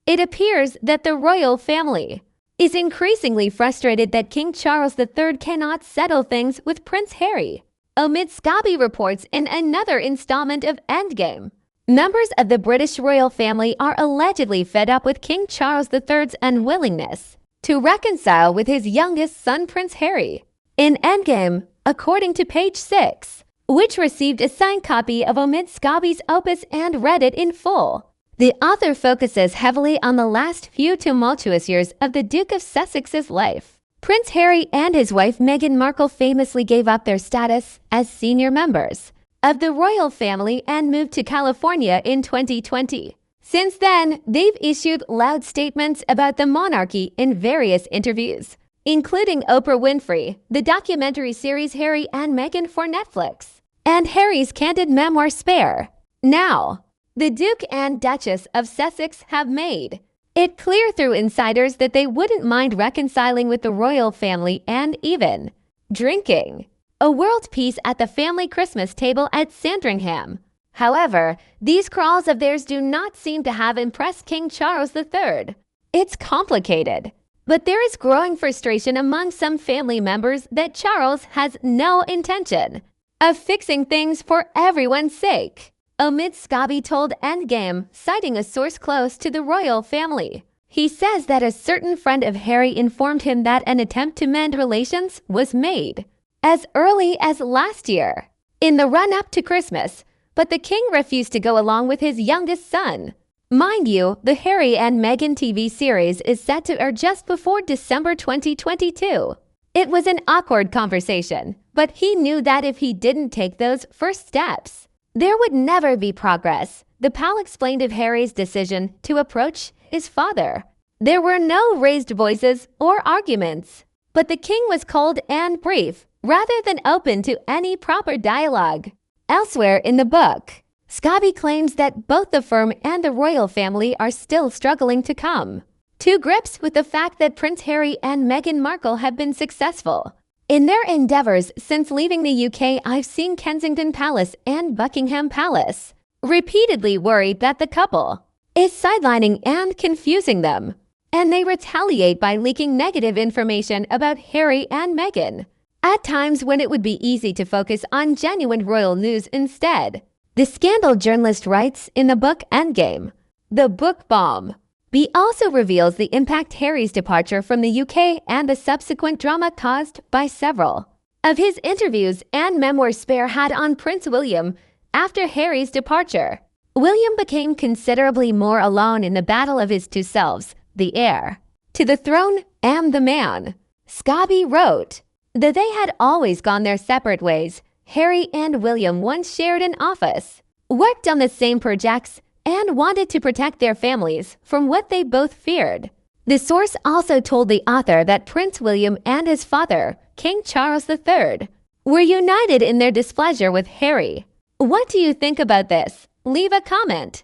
It appears that the royal family is increasingly frustrated that King Charles III cannot settle things with Prince Harry. Omid Scobie reports in another installment of Endgame. Members of the British royal family are allegedly fed up with King Charles III's unwillingness to reconcile with his youngest son Prince Harry. In Endgame, according to page 6, which received a signed copy of Omid Scobie's opus and read it in full, the author focuses heavily on the last few tumultuous years of the Duke of Sussex's life. Prince Harry and his wife Meghan Markle famously gave up their status as senior members of the royal family and moved to California in 2020. Since then, they've issued loud statements about the monarchy in various interviews, including Oprah Winfrey, the documentary series Harry and Meghan for Netflix, and Harry's candid memoir Spare. Now, the Duke and Duchess of Sussex have made it clear through insiders that they wouldn't mind reconciling with the royal family and even drinking a world peace at the family Christmas table at Sandringham. However, these crawls of theirs do not seem to have impressed King Charles III. It's complicated, but there is growing frustration among some family members that Charles has no intention of fixing things for everyone's sake. Omid Scobie told Endgame, citing a source close to the royal family. He says that a certain friend of Harry informed him that an attempt to mend relations was made as early as last year, in the run-up to Christmas, but the king refused to go along with his youngest son. Mind you, the Harry and Meghan TV series is set to air just before December 2022. It was an awkward conversation, but he knew that if he didn't take those first steps, there would never be progress. The pal explained of Harry's decision to approach his father. There were no raised voices or arguments, but the king was cold and brief, rather than open to any proper dialogue. Elsewhere in the book, Scobie claims that both the firm and the royal family are still struggling to come to grips with the fact that Prince Harry and Meghan Markle have been successful in their endeavors since leaving the UK. I've seen Kensington Palace and Buckingham Palace repeatedly worried that the couple is sidelining and confusing them, and they retaliate by leaking negative information about Harry and Meghan at times when it would be easy to focus on genuine royal news instead. The scandal journalist writes in the book Endgame, The Book Bomb. B also reveals the impact Harry's departure from the UK and the subsequent drama caused by several of his interviews and memoir Spare had on Prince William after Harry's departure. William became considerably more alone in the battle of his two selves, the heir to the throne and the man. Scobie wrote that they had always gone their separate ways. Harry and William once shared an office, worked on the same projects, and wanted to protect their families from what they both feared. The source also told the author that Prince William and his father, King Charles III, were united in their displeasure with Harry. What do you think about this? Leave a comment.